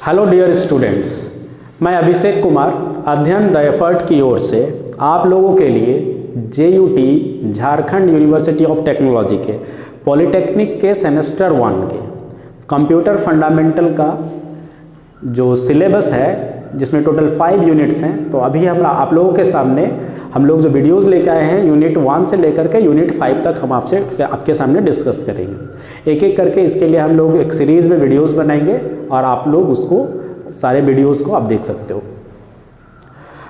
Hello dear students, मैं अभिषेक कुमार अध्ययन the effort की ओर से आप लोगों के लिए JUT Jharkhand university of technology के पॉलिटेक्निक के सेमेस्टर 1 के कंप्यूटर फंडामेंटल का जो सिलेबस है जिसमें टोटल 5 यूनिट्स हैं। तो अभी हम आप लोगों के सामने हम लोग जो वीडियोस लेके आए हैं यूनिट 1 से लेकर के यूनिट 5 तक हम आपके सामने डिस्कस करेंगे। एक एक करके इसके लिए हम लोग एक सीरीज़ में वीडियोस बनाएंगे और आप लोग उसको सारे वीडियोस को आप देख सकते हो।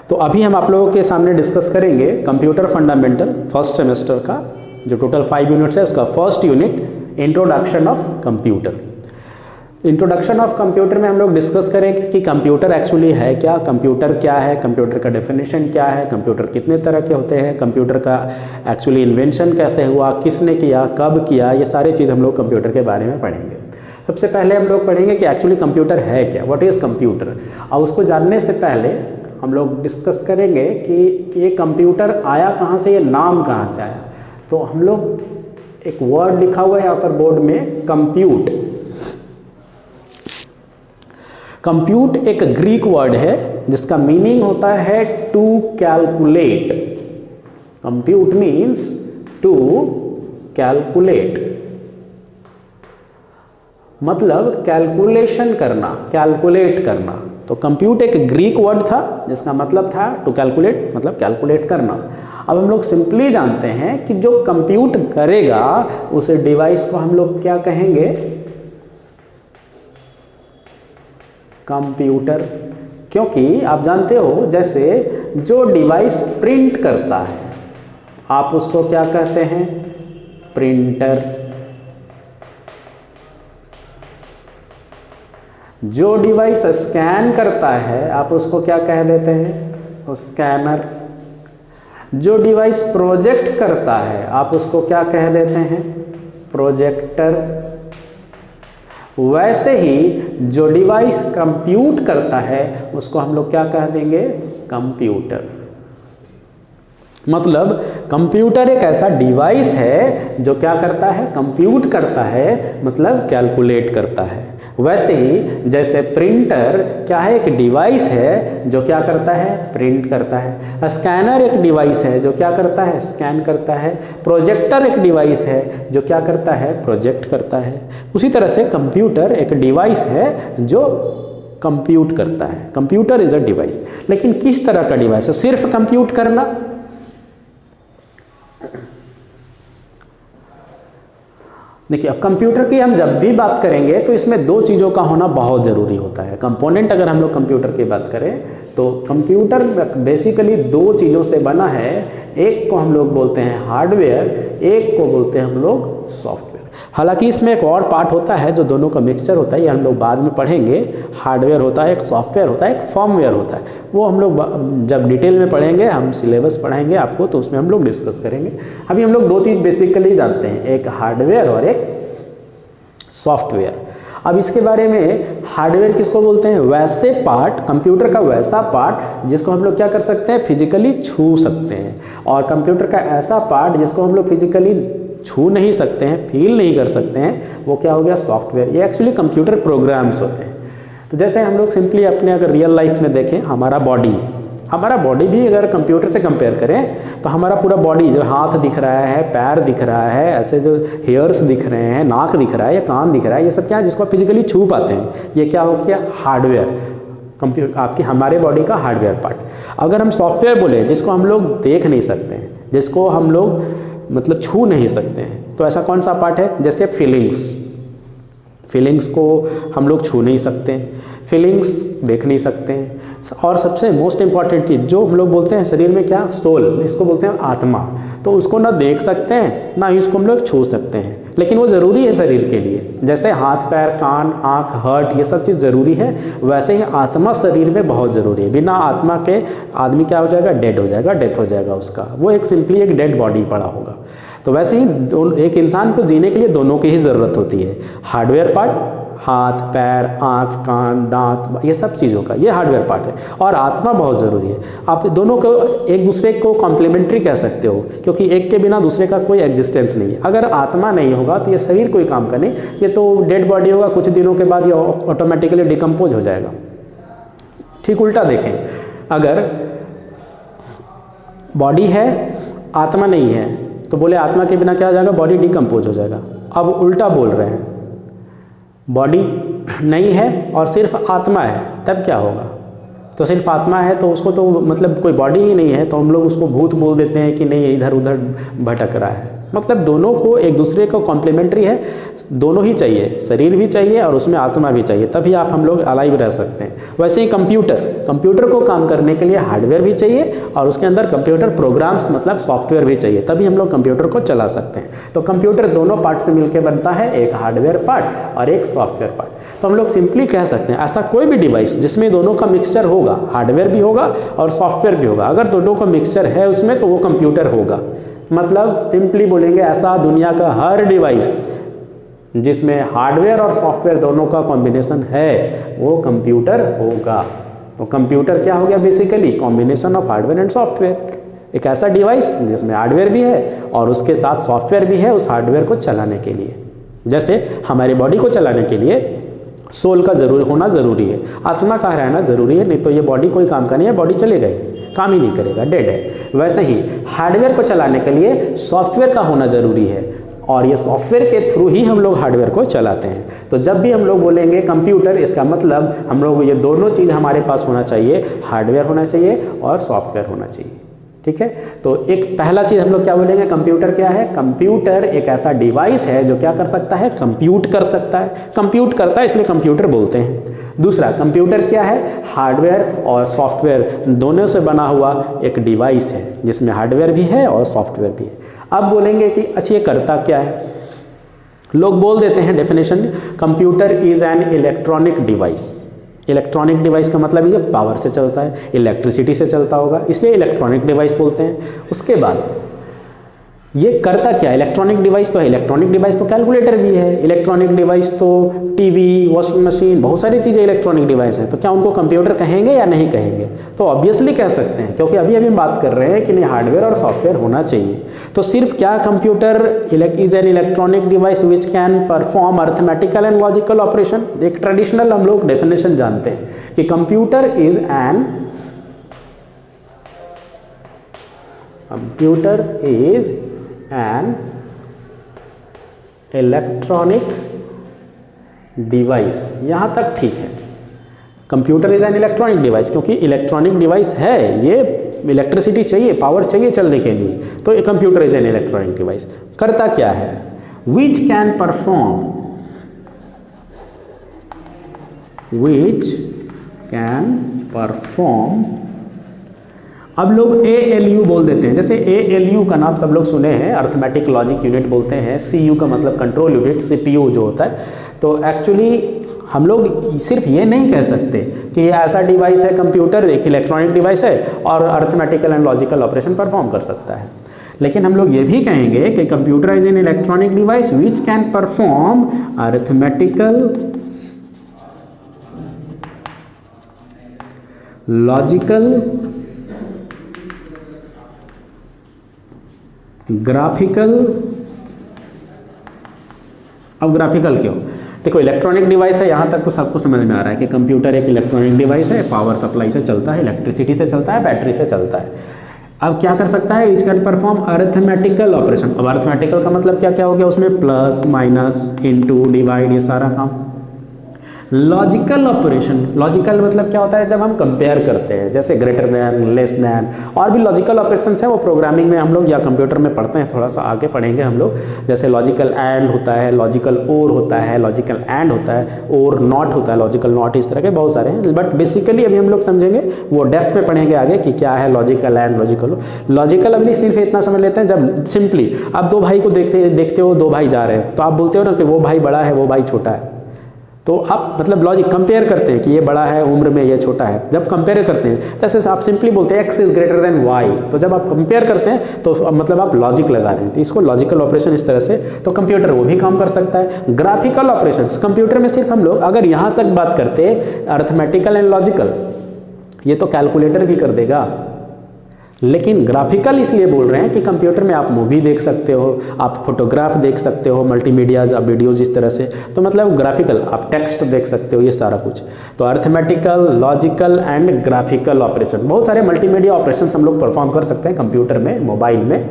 तो अभी हम आप लोगों के सामने डिस्कस करेंगे कंप्यूटर फंडामेंटल फर्स्ट सेमेस्टर का जो टोटल 5 यूनिट्स है उसका first unit introduction of computer. Introduction of computer में हम लोग डिस्कस करेंगे कि कंप्यूटर एक्चुअली है क्या, कंप्यूटर क्या है, कंप्यूटर का डेफिनेशन क्या है, कंप्यूटर कितने तरह के होते हैं, कंप्यूटर का एक्चुअली इन्वेंशन कैसे हुआ, किसने किया, कब किया, ये सारी चीज़ हम लोग कंप्यूटर के बारे में पढ़ेंगे। सबसे पहले हम लोग पढ़ेंगे कि एक्चुअली कंप्यूटर है क्या, व्हाट इज़ कंप्यूटर। और उसको जानने से पहले हम लोग डिस्कस करेंगे कि ये कंप्यूटर आया कहाँ से, ये नाम कहाँ से आया। तो हम लोग एक वर्ड लिखा हुआ है यहाँ पर बोर्ड में, कंप्यूट। कंप्यूट एक ग्रीक वर्ड है जिसका मीनिंग होता है to calculate. Compute means to calculate, मतलब कैलकुलेशन करना, कैलकुलेट करना। तो कंप्यूट एक ग्रीक वर्ड था जिसका मतलब था टू कैलकुलेट, मतलब कैलकुलेट करना। अब हम लोग सिंपली जानते हैं कि जो कंप्यूट करेगा उस डिवाइस को हम लोग क्या कहेंगे, कंप्यूटर। क्योंकि आप जानते हो जैसे जो डिवाइस प्रिंट करता है आप उसको क्या कहते हैं, प्रिंटर। जो डिवाइस स्कैन करता है आप उसको क्या कह देते हैं, स्कैनर। जो डिवाइस प्रोजेक्ट करता है आप उसको क्या कह देते हैं, प्रोजेक्टर। वैसे ही जो डिवाइस कंप्यूट करता है उसको हम लोग क्या कह देंगे, कंप्यूटर। मतलब कंप्यूटर एक ऐसा डिवाइस है जो क्या करता है, कंप्यूट करता है, मतलब कैलकुलेट करता है। वैसे ही जैसे प्रिंटर क्या है, एक डिवाइस है जो क्या करता है, प्रिंट करता है। स्कैनर एक डिवाइस है जो क्या करता है, स्कैन करता है। प्रोजेक्टर एक डिवाइस है जो क्या करता है, प्रोजेक्ट करता है। उसी तरह से कंप्यूटर एक डिवाइस है जो कंप्यूट करता है। Computer is a device. लेकिन किस तरह का डिवाइस है, सिर्फ कंप्यूट करना। देखिए, अब कंप्यूटर की हम जब भी बात करेंगे तो इसमें 2 चीज़ों का होना बहुत ज़रूरी होता है। कंपोनेंट अगर हम लोग कंप्यूटर की बात करें तो कंप्यूटर बेसिकली 2 चीज़ों से बना है। एक को हम लोग बोलते हैं हार्डवेयर, एक को बोलते हैं हम लोग सॉफ्टवेयर। हालांकि इसमें एक और पार्ट होता है जो दोनों का मिक्सचर होता है, ये हम लोग बाद में पढ़ेंगे। हार्डवेयर होता है, एक सॉफ्टवेयर होता है, एक फर्मवेयर होता है। वो हम लोग जब डिटेल में पढ़ेंगे, हम सिलेबस पढ़ाएंगे आपको तो उसमें हम लोग डिस्कस करेंगे। अभी हम लोग 2 चीज़ बेसिकली जानते हैं, एक हार्डवेयर और एक सॉफ्टवेयर। अब इसके बारे में हार्डवेयर किसको बोलते हैं, वैसे पार्ट, कंप्यूटर का वैसा पार्ट जिसको हम लोग क्या कर सकते हैं, फिजिकली छू सकते हैं। और कंप्यूटर का ऐसा पार्ट जिसको हम लोग फिजिकली छू नहीं सकते हैं, फील नहीं कर सकते हैं, वो क्या हो गया, सॉफ्टवेयर। ये एक्चुअली कंप्यूटर प्रोग्राम्स होते हैं। तो जैसे हम लोग सिंपली अपने अगर रियल लाइफ में देखें, हमारा बॉडी भी अगर कंप्यूटर से कंपेयर करें तो हमारा पूरा बॉडी, जो हाथ दिख रहा है, पैर दिख रहा है, ऐसे जो हेयर्स दिख रहे हैं, नाक दिख रहा है या कान दिख रहा है, ये सब क्या है जिसको आप फिजिकली छू पाते हैं, ये क्या हो गया, हार्डवेयर। कंप्यूटर आपकी हमारे बॉडी का हार्डवेयर पार्ट। अगर हम सॉफ्टवेयर बोले जिसको हम लोग देख नहीं सकते हैं, जिसको हम लोग मतलब छू नहीं सकते हैं, तो ऐसा कौन सा पार्ट है, जैसे फीलिंग्स को हम लोग छू नहीं सकते हैं, फीलिंग्स देख नहीं सकते हैं। और सबसे मोस्ट इंपॉर्टेंट चीज़ जो हम लोग बोलते हैं शरीर में क्या, सोल, इसको बोलते हैं आत्मा। तो उसको ना देख सकते हैं ना ही उसको हम लोग छू सकते हैं, लेकिन वो ज़रूरी है शरीर के लिए। जैसे हाथ, पैर, कान, आँख, हार्ट, ये सब चीज़ ज़रूरी है, वैसे ही आत्मा शरीर में बहुत ज़रूरी है। बिना आत्मा के आदमी क्या हो जाएगा, डेड हो जाएगा, डेथ हो जाएगा उसका, वो एक सिंपली एक डेड बॉडी पड़ा होगा। तो वैसे ही एक इंसान को जीने के लिए दोनों की ही ज़रूरत होती है, हार्डवेयर पार्ट, हाथ, पैर, आँख, कान, दांत, ये सब चीज़ों का, ये हार्डवेयर पार्ट है। और आत्मा बहुत ज़रूरी है। आप दोनों को एक दूसरे को कॉम्प्लीमेंट्री कह सकते हो, क्योंकि एक के बिना दूसरे का कोई एग्जिस्टेंस नहीं है। अगर आत्मा नहीं होगा तो ये शरीर कोई काम का नहीं, ये तो डेड बॉडी होगा, कुछ दिनों के बाद ये ऑटोमेटिकली डिकम्पोज हो जाएगा। ठीक उल्टा देखें, अगर बॉडी है, आत्मा नहीं है, तो बोले आत्मा के बिना क्या हो जाएगा, बॉडी डिकम्पोज हो जाएगा। अब उल्टा बोल रहे हैं, बॉडी नहीं है और सिर्फ आत्मा है, तब क्या होगा? तो सिर्फ आत्मा है तो उसको तो मतलब कोई बॉडी ही नहीं है, तो हम लोग उसको भूत बोल देते हैं कि नहीं इधर उधर भटक रहा है। मतलब दोनों को एक दूसरे को कॉम्प्लीमेंट्री है, दोनों ही चाहिए, शरीर भी चाहिए और उसमें आत्मा भी चाहिए, तभी आप हम लोग अलाइव रह सकते हैं। वैसे ही कंप्यूटर को काम करने के लिए हार्डवेयर भी चाहिए और उसके अंदर कंप्यूटर प्रोग्राम्स मतलब सॉफ्टवेयर भी चाहिए, तभी हम लोग कंप्यूटर को चला सकते हैं। तो कंप्यूटर दोनों पार्ट से मिलकर बनता है, एक हार्डवेयर पार्ट और एक सॉफ्टवेयर पार्ट। तो हम लोग सिंपली कह सकते हैं ऐसा कोई भी डिवाइस जिसमें दोनों का मिक्सचर होगा, हार्डवेयर भी होगा और सॉफ्टवेयर भी होगा, अगर दोनों का मिक्सचर है उसमें तो वो कंप्यूटर होगा। मतलब सिंपली बोलेंगे ऐसा दुनिया का हर डिवाइस जिसमें हार्डवेयर और सॉफ्टवेयर दोनों का कॉम्बिनेशन है वो कंप्यूटर होगा। तो कंप्यूटर क्या हो गया? Basically combination of hardware and software. एक ऐसा डिवाइस जिसमें हार्डवेयर भी है और उसके साथ सॉफ्टवेयर भी है उस हार्डवेयर को चलाने के लिए। जैसे हमारी बॉडी को चलाने के लिए सोल का होना ज़रूरी है, आत्मा का रहना ज़रूरी है, नहीं तो ये बॉडी कोई काम का नहीं है, बॉडी चलेगा ही, काम ही नहीं करेगा, डेड है। वैसे ही हार्डवेयर को चलाने के लिए सॉफ्टवेयर का होना ज़रूरी है और ये सॉफ्टवेयर के थ्रू ही हम लोग हार्डवेयर को चलाते हैं। तो जब भी हम लोग बोलेंगे कंप्यूटर, इसका मतलब हम लोग ये दोनों चीज़ हमारे पास होना चाहिए, हार्डवेयर होना चाहिए और सॉफ्टवेयर होना चाहिए। ठीक है, तो एक पहला चीज़ हम लोग क्या बोलेंगे, कंप्यूटर क्या है? कंप्यूटर एक ऐसा डिवाइस है जो क्या कर सकता है? कंप्यूट कर सकता है, कंप्यूट करता है, इसलिए कंप्यूटर बोलते हैं। दूसरा, कंप्यूटर क्या है? हार्डवेयर और सॉफ्टवेयर दोनों से बना हुआ एक डिवाइस है जिसमें हार्डवेयर भी है और सॉफ्टवेयर भी है। अब बोलेंगे कि अच्छा ये करता क्या है? लोग बोल देते हैं definition, computer is an electronic device. Electronic device का मतलब ये पावर से चलता है, इलेक्ट्रिसिटी से चलता होगा, इसलिए इलेक्ट्रॉनिक डिवाइस बोलते हैं। उसके बाद ये करता क्या? इलेक्ट्रॉनिक डिवाइस तो है, इलेक्ट्रॉनिक डिवाइस तो कैलकुलेटर भी है, इलेक्ट्रॉनिक डिवाइस तो टीवी, वॉशिंग मशीन, बहुत सारी चीज़ें इलेक्ट्रॉनिक डिवाइस हैं। तो क्या उनको कंप्यूटर कहेंगे या नहीं कहेंगे? तो ऑब्वियसली कह सकते हैं, क्योंकि अभी हम बात कर रहे हैं कि नहीं हार्डवेयर और सॉफ्टवेयर होना चाहिए। तो सिर्फ क्या computer is an electronic device which can perform arithmetical and logical operation. एक ट्रेडिशनल हम लोग डेफिनेशन जानते हैं कि computer is an electronic device, यहाँ तक ठीक है। Computer is an electronic device, क्योंकि इलेक्ट्रॉनिक डिवाइस है, ये इलेक्ट्रिसिटी चाहिए, पावर चाहिए चलने के लिए, तो ये computer is an electronic device. करता क्या है? विच कैन परफॉर्म, अब लोग ALU बोल देते हैं। जैसे ALU का नाम सब लोग सुने हैं, अर्थमेटिक लॉजिक यूनिट बोलते हैं। CU का मतलब कंट्रोल यूनिट, CPU जो होता है। तो एक्चुअली हम लोग सिर्फ ये नहीं कह सकते कि ये ऐसा डिवाइस है, कंप्यूटर एक इलेक्ट्रॉनिक डिवाइस है और arithmetical and logical operation perform कर सकता है, लेकिन हम लोग ये भी कहेंगे कि computer is an electronic device which can perform arithmetical, logical, graphical. अब ग्राफिकल क्यों? देखो इलेक्ट्रॉनिक डिवाइस है, यहाँ तक तो सबको समझ में आ रहा है कि कंप्यूटर एक इलेक्ट्रॉनिक डिवाइस है, पावर सप्लाई से चलता है, इलेक्ट्रिसिटी से चलता है, बैटरी से चलता है। अब क्या कर सकता है? It can perform arithmetical operation. अब अर्थमेटिकल का मतलब क्या क्या हो गया? उसमें प्लस, माइनस, इनटू, डिवाइड, ये सारा काम। लॉजिकल ऑपरेशन, लॉजिकल मतलब क्या होता है? जब हम कंपेयर करते हैं, जैसे ग्रेटर दैन, लेस दैन, और भी लॉजिकल ऑपरेशंस हैं, वो प्रोग्रामिंग में हम लोग या कंप्यूटर में पढ़ते हैं, थोड़ा सा आगे पढ़ेंगे हम लोग। जैसे लॉजिकल एंड होता है, लॉजिकल और होता है, लॉजिकल एंड होता है, और नॉट होता है, लॉजिकल नॉट, इस तरह के बहुत सारे हैं। बट बेसिकली अभी हम लोग समझेंगे, वो डेप्थ में पढ़ेंगे आगे कि क्या है लॉजिकल एंड, लॉजिकल अभी सिर्फ इतना समझ लेते हैं। जब सिंपली आप दो भाई को देखते हो, दो भाई जा रहे हैं, तो आप बोलते हो ना कि वो भाई बड़ा है, वो भाई छोटा है, तो आप मतलब लॉजिक कंपेयर करते हैं कि ये बड़ा है उम्र में, ये छोटा है। जब कंपेयर करते हैं जैसे आप सिंपली बोलते हैं x is greater than y, तो जब आप कंपेयर करते हैं तो मतलब आप लॉजिक लगा रहे हैं, तो इसको लॉजिकल ऑपरेशन इस तरह से। तो कंप्यूटर वो भी काम कर सकता है। ग्राफिकल ऑपरेशंस कंप्यूटर में सिर्फ हम लोग अगर यहाँ तक बात करते हैं अर्थमेटिकल एंड लॉजिकल, ये तो कैलकुलेटर भी कर देगा, लेकिन ग्राफिकल इसलिए बोल रहे हैं कि कंप्यूटर में आप मूवी देख सकते हो, आप फोटोग्राफ देख सकते हो, मल्टीमीडियाज, आप वीडियोज इस तरह से, तो मतलब ग्राफिकल आप टेक्स्ट देख सकते हो, ये सारा कुछ। तो arithmetical, logical and graphical operation, बहुत सारे मल्टीमीडिया ऑपरेशन हम लोग परफॉर्म कर सकते हैं कंप्यूटर में, मोबाइल में।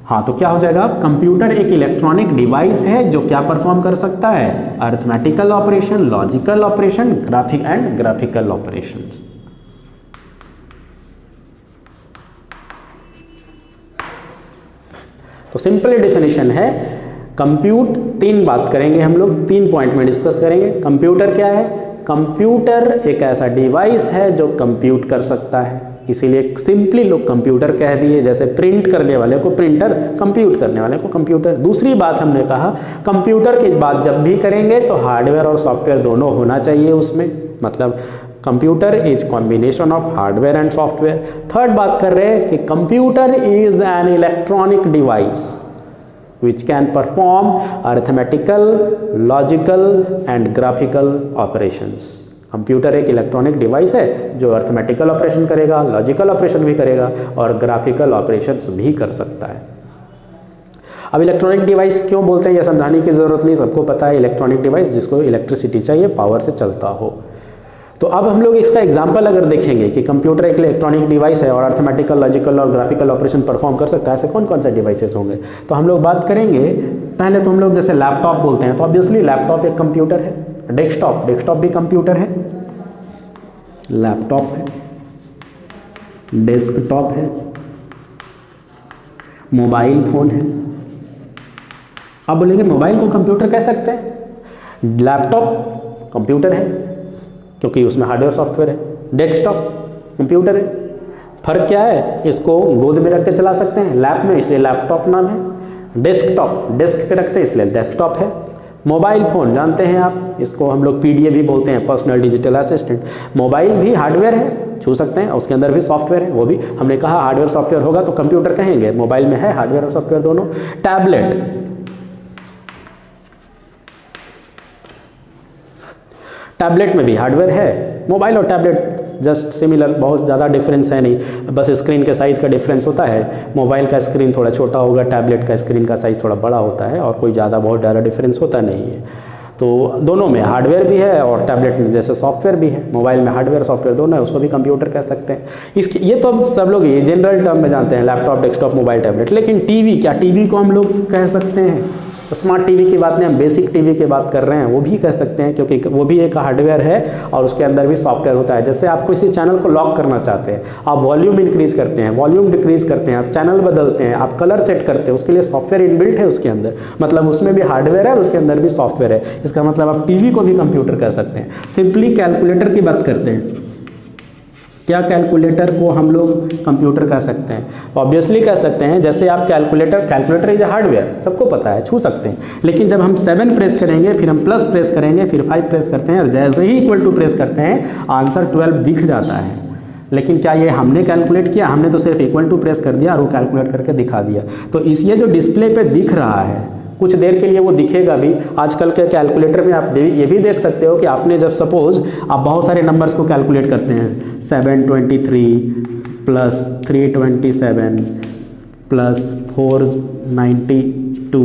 हाँ, तो क्या हो जाएगा, कंप्यूटर एक इलेक्ट्रॉनिक डिवाइस है जो क्या परफॉर्म कर सकता है, arithmetical operation, logical operation, graphical operation. तो सिंपल डेफिनेशन है कंप्यूट, तीन बात करेंगे हम लोग, 3 पॉइंट में डिस्कस करेंगे। कंप्यूटर क्या है, कंप्यूटर एक ऐसा डिवाइस है जो कंप्यूट कर सकता है, इसीलिए सिंपली लोग कंप्यूटर कह दिए, जैसे प्रिंट करने वाले को प्रिंटर, कंप्यूट करने वाले को कंप्यूटर। दूसरी बात हमने कहा कंप्यूटर की बात जब भी करेंगे तो हार्डवेयर और सॉफ्टवेयर दोनों होना चाहिए उसमें, मतलब computer is combination of hardware and software. Third बात कर रहे हैं कि computer is an electronic device which can perform arithmetical, logical and graphical operations. Computer एक इलेक्ट्रॉनिक डिवाइस है जो अर्थमेटिकल ऑपरेशन करेगा, लॉजिकल ऑपरेशन भी करेगा और ग्राफिकल ऑपरेशंस भी कर सकता है। अब इलेक्ट्रॉनिक डिवाइस क्यों बोलते हैं, यह समझाने की ज़रूरत नहीं, सबको पता है। इलेक्ट्रॉनिक डिवाइस जिसको इलेक्ट्रिसिटी चाहिए, पावर से चलता हो। तो अब हम लोग इसका एग्जाम्पल अगर देखेंगे कि कंप्यूटर एक इलेक्ट्रॉनिक डिवाइस है और अर्थमेटिकल, लॉजिकल और ग्राफिकल ऑपरेशन परफॉर्म कर सकता है, ऐसे कौन कौन से डिवाइसेस होंगे, तो हम लोग बात करेंगे। पहले तो हम लोग जैसे लैपटॉप बोलते हैं, तो ऑब्वियसली लैपटॉप एक कंप्यूटर है। डेस्कटॉप भी कंप्यूटर है, लैपटॉप है, डेस्कटॉप है, मोबाइल फोन है। अब बोलेंगे मोबाइल को कंप्यूटर कह सकते हैं, लैपटॉप कंप्यूटर है क्योंकि उसमें हार्डवेयर सॉफ्टवेयर है, डेस्कटॉप कंप्यूटर है। फर्क क्या है, इसको गोद में रख के चला सकते हैं लैप में, इसलिए लैपटॉप नाम है। डेस्कटॉप डेस्क पे रखते हैं इसलिए डेस्कटॉप है। मोबाइल फ़ोन जानते हैं आप, इसको हम लोग पीडीए भी बोलते हैं, पर्सनल डिजिटल असिस्टेंट। मोबाइल भी हार्डवेयर है, छू सकते हैं, उसके अंदर भी सॉफ्टवेयर है, वो भी हमने कहा हार्डवेयर सॉफ्टवेयर होगा तो कंप्यूटर कहेंगे, मोबाइल में है हार्डवेयर और सॉफ्टवेयर दोनों। टैबलेट में भी हार्डवेयर है, मोबाइल और टैबलेट जस्ट सिमिलर, बहुत ज़्यादा डिफरेंस है नहीं, बस स्क्रीन के साइज़ का डिफरेंस होता है। मोबाइल का स्क्रीन थोड़ा छोटा होगा, टैबलेट का स्क्रीन का साइज़ थोड़ा बड़ा होता है, और कोई ज़्यादा बहुत ज़्यादा डिफरेंस होता नहीं है। तो दोनों में हार्डवेयर भी है और टैबलेट में जैसे सॉफ्टवेयर भी है, मोबाइल में हार्डवेयर सॉफ्टवेयर दोनों है, उसको भी कंप्यूटर कह सकते हैं। इसकी ये तो अब सब लोग ये जनरल टर्म में जानते हैं, लैपटॉप, डेस्कटॉप, मोबाइल, टैबलेट। लेकिन टीवी, क्या टीवी को हम लोग कह सकते हैं? स्मार्ट टीवी की बात नहीं, हम बेसिक टीवी की बात कर रहे हैं, वो भी कह सकते हैं क्योंकि वो भी एक हार्डवेयर है और उसके अंदर भी सॉफ्टवेयर होता है। जैसे आप किसी चैनल को लॉक करना चाहते हैं, आप वॉल्यूम इंक्रीज करते हैं, वॉल्यूम डिक्रीज करते हैं, आप चैनल बदलते हैं, आप कलर सेट करते हैं, उसके लिए सॉफ्टवेयर इनबिल्ट है उसके अंदर, मतलब उसमें भी हार्डवेयर है और उसके अंदर भी सॉफ्टवेयर है। इसका मतलब आप टीवी को भी कंप्यूटर कह सकते हैं। सिंपली कैलकुलेटर की बात करते हैं, क्या कैलकुलेटर को हम लोग कंप्यूटर कह सकते हैं? ऑब्वियसली कह सकते हैं। जैसे आप कैलकुलेटर इज ए हार्डवेयर, सबको पता है, छू सकते हैं, लेकिन जब हम 7 प्रेस करेंगे, फिर हम प्लस प्रेस करेंगे, फिर 5 प्रेस करते हैं और जैसे ही इक्वल टू प्रेस करते हैं आंसर 12 दिख जाता है। लेकिन क्या ये हमने कैलकुलेट किया? हमने तो सिर्फ इक्वल टू प्रेस कर दिया और वो कैलकुलेट करके दिखा दिया। तो ये जो डिस्प्ले पे दिख रहा है, कुछ देर के लिए वो दिखेगा भी। आजकल के कैलकुलेटर में आप ये भी देख सकते हो कि आपने जब सपोज आप बहुत सारे नंबर्स को कैलकुलेट करते हैं, 723 प्लस 327 प्लस 492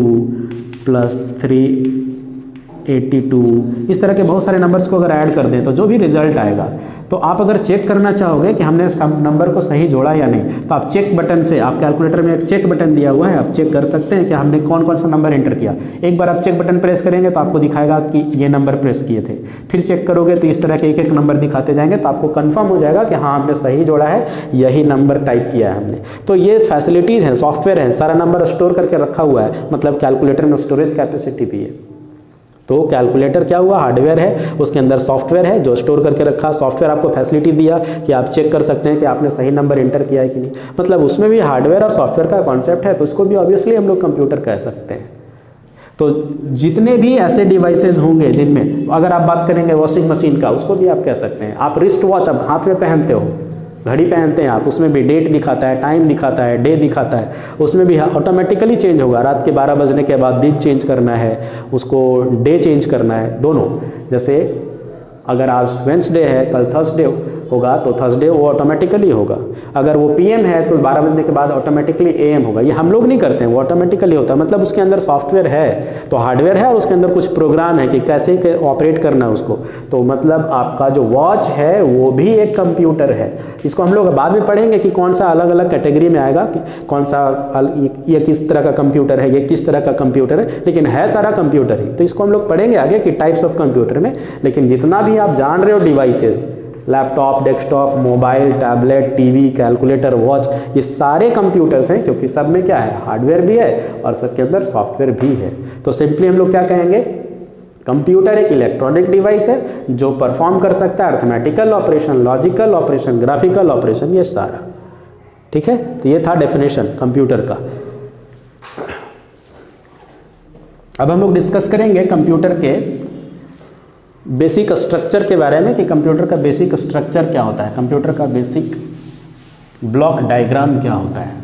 प्लस 382, इस तरह के बहुत सारे नंबर्स को अगर ऐड कर दें तो जो भी रिजल्ट आएगा, तो आप अगर चेक करना चाहोगे कि हमने सब नंबर को सही जोड़ा या नहीं, तो आप चेक बटन से, आप कैलकुलेटर में एक चेक बटन दिया हुआ है, आप चेक कर सकते हैं कि हमने कौन कौन सा नंबर एंटर किया। एक बार आप चेक बटन प्रेस करेंगे तो आपको दिखाएगा कि ये नंबर प्रेस किए थे, फिर चेक करोगे तो इस तरह के एक एक नंबर दिखाते जाएंगे, तो आपको कन्फर्म हो जाएगा कि हाँ हमने सही जोड़ा है, यही नंबर टाइप किया है हमने। तो ये फैसिलिटीज़ हैं, सॉफ्टवेयर है, सारा नंबर स्टोर करके रखा हुआ है, मतलब कैलकुलेटर में स्टोरेज कैपेसिटी भी है। तो कैलकुलेटर क्या हुआ? हार्डवेयर है, उसके अंदर सॉफ्टवेयर है जो स्टोर करके रखा। सॉफ्टवेयर आपको फैसिलिटी दिया कि आप चेक कर सकते हैं कि आपने सही नंबर एंटर किया है कि नहीं, मतलब उसमें भी हार्डवेयर और सॉफ्टवेयर का कॉन्सेप्ट है, तो उसको भी ऑब्वियसली हम लोग कंप्यूटर कह सकते हैं। तो जितने भी ऐसे डिवाइसेज होंगे जिनमें, अगर आप बात करेंगे वॉशिंग मशीन का, उसको भी आप कह सकते हैं। आप रिस्ट वॉच आप हाथ में पहनते हो, घड़ी पहनते हैं आप, उसमें भी डेट दिखाता है, टाइम दिखाता है, डे दिखाता है, उसमें भी ऑटोमेटिकली चेंज होगा। रात के 12 बजने के बाद दिन चेंज करना है, उसको डे चेंज करना है, दोनों। जैसे अगर आज वेंसडे है, कल थर्सडे होगा तो थर्सडे वो ऑटोमेटिकली होगा। अगर वो पीएम है तो 12 बजने के बाद ऑटोमेटिकली एएम होगा। ये हम लोग नहीं करते हैं, वो ऑटोमेटिकली होता है। मतलब उसके अंदर सॉफ्टवेयर है, तो हार्डवेयर है और उसके अंदर कुछ प्रोग्राम है कि कैसे ऑपरेट करना है उसको। तो मतलब आपका जो वॉच है वो भी एक कंप्यूटर है। इसको हम लोग बाद में पढ़ेंगे कि कौन सा अलग अलग कैटेगरी में आएगा, कि कौन सा ये किस तरह का कंप्यूटर है, ये किस तरह का कंप्यूटर है, लेकिन है सारा कंप्यूटर ही। तो इसको हम लोग पढ़ेंगे आगे कि टाइप्स ऑफ कंप्यूटर में। लेकिन जितना भी आप जान रहे हो devices, laptop, desktop, mobile, tablet, TV, calculator, watch, ये सारे कंप्यूटर्स हैं, क्योंकि सब में क्या है, हार्डवेयर भी है और सबके अंदर सॉफ्टवेयर भी है। तो सिंपली हम लोग क्या कहेंगे, कंप्यूटर एक इलेक्ट्रॉनिक डिवाइस है जो परफॉर्म कर सकता है arithmetical operation, logical operation, graphical operation, ये सारा। ठीक है, तो ये था डेफिनेशन कंप्यूटर का। अब हम लोग डिस्कस करेंगे कंप्यूटर के बेसिक स्ट्रक्चर के बारे में, कि कंप्यूटर का बेसिक स्ट्रक्चर क्या होता है, कंप्यूटर का बेसिक ब्लॉक डायग्राम क्या होता है।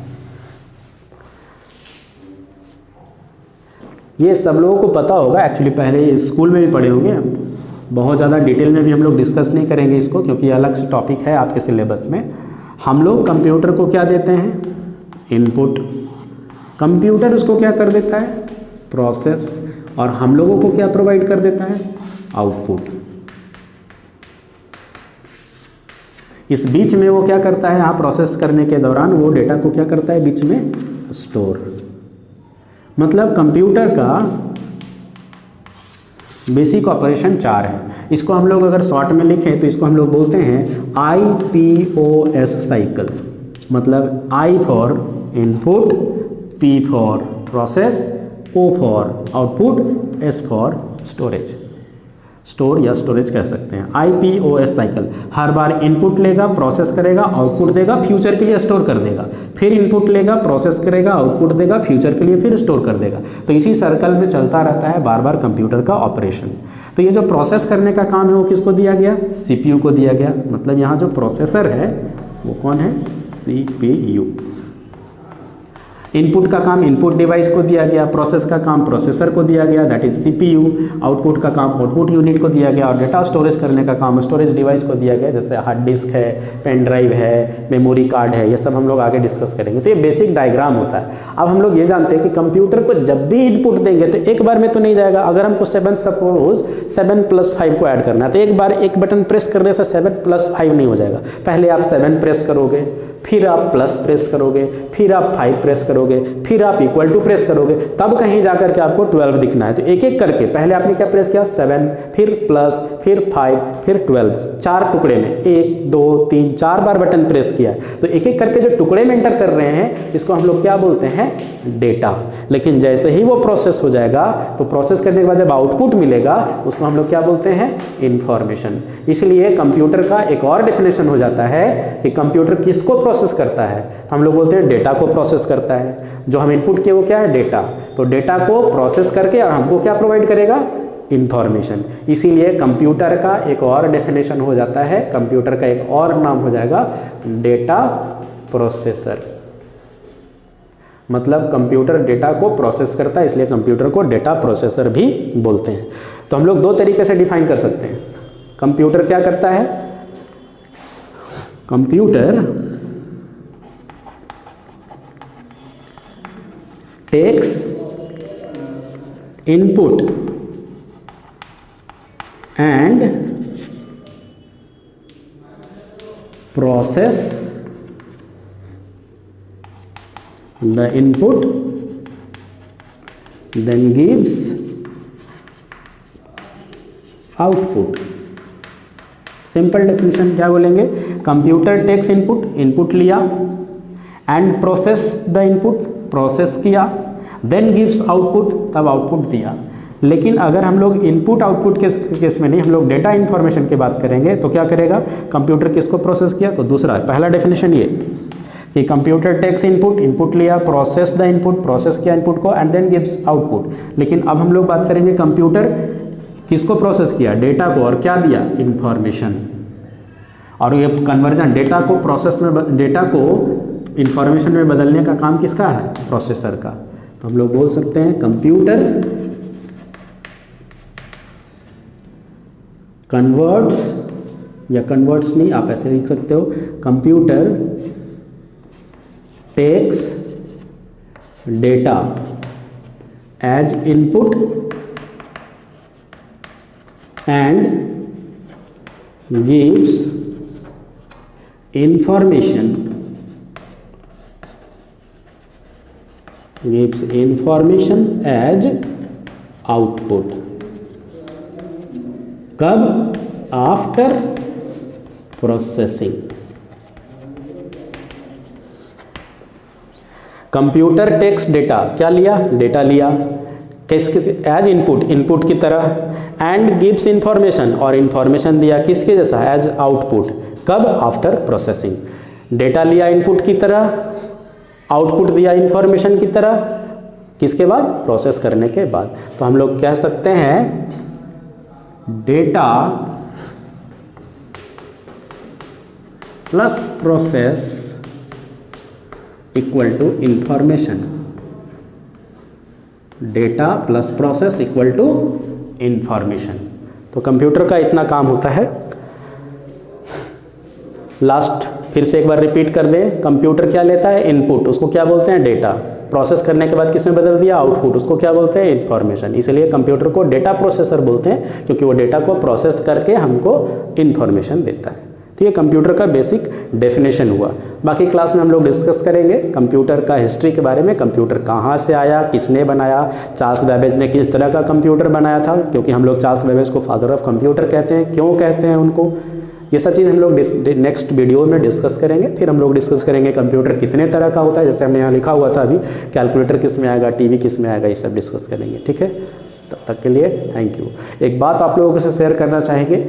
ये सब लोगों को पता होगा, एक्चुअली पहले स्कूल में भी पढ़े होंगे। बहुत ज़्यादा डिटेल में भी हम लोग डिस्कस नहीं करेंगे इसको, क्योंकि अलग से टॉपिक है आपके सिलेबस में। हम लोग कंप्यूटर को क्या देते हैं, इनपुट। कंप्यूटर उसको क्या कर देता है, प्रोसेस। और हम लोगों को क्या प्रोवाइड कर देता है, आउटपुट। इस बीच में वो क्या करता है, आप प्रोसेस करने के दौरान वो डेटा को क्या करता है, बीच में स्टोर। मतलब कंप्यूटर का बेसिक ऑपरेशन 4 है। इसको हम लोग अगर शॉर्ट में लिखें तो इसको हम लोग बोलते हैं IPOS साइकिल। मतलब I for input, P for process, O for output, S for storage. Store या स्टोरेज कह सकते हैं। IPOS साइकिल, हर बार इनपुट लेगा, प्रोसेस करेगा, आउटपुट देगा, फ्यूचर के लिए स्टोर कर देगा, फिर इनपुट लेगा, प्रोसेस करेगा, आउटपुट देगा, फ्यूचर के लिए फिर स्टोर कर देगा। तो इसी सर्कल में चलता रहता है बार बार कंप्यूटर का ऑपरेशन। तो ये जो प्रोसेस करने का काम है वो किसको दिया गया, CPU को दिया गया। मतलब यहाँ जो प्रोसेसर है वो कौन है, CPU। इनपुट का काम इनपुट डिवाइस को दिया गया, प्रोसेस का काम प्रोसेसर को दिया गया, दैट इज CPU। आउटपुट का काम आउटपुट यूनिट को दिया गया, और डेटा स्टोरेज करने का काम स्टोरेज डिवाइस को दिया गया, जैसे हार्ड डिस्क है, पेन ड्राइव है, मेमोरी कार्ड है। ये सब हम लोग आगे डिस्कस करेंगे। तो ये बेसिक डायग्राम होता है। अब हम लोग ये जानते हैं कि कंप्यूटर को जब भी इनपुट देंगे तो एक बार में तो नहीं जाएगा। अगर हमको 7 + 5 को ऐड करना है तो एक बार एक बटन प्रेस करने से 7 + 5 नहीं हो जाएगा। पहले आप 7 प्रेस करोगे, फिर आप प्लस प्रेस करोगे, फिर आप 5 प्रेस करोगे, फिर आप इक्वल टू प्रेस करोगे, तब कहीं जाकर के आपको 12 दिखना है। तो एक एक करके पहले आपने क्या प्रेस किया, 7, फिर प्लस, फिर 5, फिर 12, 4 टुकड़े में 1 2 3 4 बार बटन प्रेस किया। तो एक एक करके जो टुकड़े में एंटर कर रहे हैं इसको हम लोग क्या बोलते हैं, डेटा। लेकिन जैसे ही वो प्रोसेस हो जाएगा तो प्रोसेस करने के बाद जब आउटपुट मिलेगा उसको हम लोग क्या बोलते हैं, इंफॉर्मेशन। इसलिए कंप्यूटर का एक और डेफिनेशन हो जाता है कि कंप्यूटर किसको प्रोसेस करता है, तो हम लोग बोलते हैं डेटा को प्रोसेस करता है। जो हम इनपुट किए वो क्या है, डेटा। तो डेटा को प्रोसेस करके और हमको क्या प्रोवाइड करेगा, इंफॉर्मेशन। इसीलिए कंप्यूटर का एक और डेफिनेशन हो जाता है, कंप्यूटर का एक और नाम हो जाएगा डेटा प्रोसेसर। मतलब कंप्यूटर डेटा को प्रोसेस करता है, इसलिए कंप्यूटर को डेटा प्रोसेसर भी बोलते हैं। तो हम लोग दो तरीके से डिफाइन कर सकते हैं। कंप्यूटर क्या करता है, computer takes input and process the input, then gives output। Simple definition क्या बोलेंगे, कंप्यूटर टेक्स इनपुट, इनपुट लिया, and process the input, process किया, देन गिव्स आउटपुट, तब आउटपुट दिया। लेकिन अगर हम लोग इनपुट आउटपुट के केस में नहीं, हम लोग डेटा इन्फॉर्मेशन की बात करेंगे तो क्या करेगा, कंप्यूटर किसको प्रोसेस किया, तो दूसरा, पहला डेफिनेशन ये कि कंप्यूटर टेक्स इनपुट, इनपुट लिया, प्रोसेस द इनपुट, प्रोसेस किया इनपुट को एंड देन गिव्स आउटपुट। लेकिन अब हम लोग बात करेंगे कंप्यूटर किसको प्रोसेस किया, डेटा को, और क्या दिया, इंफॉर्मेशन। और ये कन्वर्जन डेटा को प्रोसेस में, डेटा को इंफॉर्मेशन में बदलने का काम किसका है, प्रोसेसर का। तो हम लोग बोल सकते हैं कंप्यूटर कन्वर्ट्स, या कन्वर्ट्स नहीं, आप ऐसे लिख सकते हो, computer takes data as input and gives information as output। कब, after processing. Computer takes data, क्या लिया, डेटा लिया, किसके, एज इनपुट, इनपुट की तरह, एंड गिव्स इंफॉर्मेशन, और इंफॉर्मेशन दिया किसके जैसा, एज आउटपुट। कब, आफ्टर प्रोसेसिंग। डेटा लिया इनपुट की तरह, आउटपुट दिया इंफॉर्मेशन की तरह, किसके बाद, प्रोसेस करने के बाद। तो हम लोग कह सकते हैं data plus process equal to information, data plus process equal to information. तो कंप्यूटर का इतना काम होता है। लास्ट फिर से एक बार रिपीट कर दें, कंप्यूटर क्या लेता है, इनपुट, उसको क्या बोलते हैं, डेटा, प्रोसेस करने के बाद किसमें बदल दिया, आउटपुट, उसको क्या बोलते हैं, इंफॉर्मेशन। इसलिए कंप्यूटर को डेटा प्रोसेसर बोलते हैं, क्योंकि वो डेटा को प्रोसेस करके हमको इंफॉर्मेशन देता है। तो ये कंप्यूटर का बेसिक डेफिनेशन हुआ। बाकी क्लास में हम लोग डिस्कस करेंगे कंप्यूटर का हिस्ट्री के बारे में, कंप्यूटर कहाँ से आया, किसने बनाया, चार्ल्स बैबेज ने किस तरह का कंप्यूटर बनाया था, क्योंकि हम लोग चार्ल्स बैबेज को फादर ऑफ कंप्यूटर कहते हैं, क्यों कहते हैं उनको, ये सब चीज़ हम लोग नेक्स्ट वीडियो में डिस्कस करेंगे। फिर हम लोग डिस्कस करेंगे कंप्यूटर कितने तरह का होता है, जैसे हमने यहाँ लिखा हुआ था अभी, कैलकुलेटर किस में आएगा, टीवी किस में आएगा, ये सब डिस्कस करेंगे। ठीक है, तब तक के लिए थैंक यू। एक बात आप लोगों से शेयर करना चाहेंगे,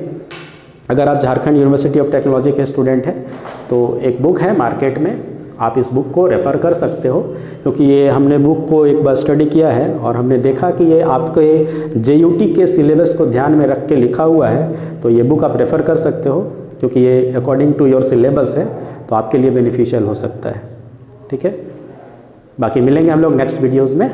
अगर आप झारखंड यूनिवर्सिटी ऑफ टेक्नोलॉजी के स्टूडेंट हैं तो एक बुक है मार्केट में, आप इस बुक को रेफ़र कर सकते हो, क्योंकि ये हमने बुक को एक बार स्टडी किया है और हमने देखा कि ये आपके JUT के सिलेबस को ध्यान में रख के लिखा हुआ है। तो ये बुक आप रेफ़र कर सकते हो, क्योंकि ये अकॉर्डिंग टू योर सिलेबस है, तो आपके लिए बेनिफिशियल हो सकता है। ठीक है, बाकी मिलेंगे हम लोग नेक्स्ट वीडियोज़ में।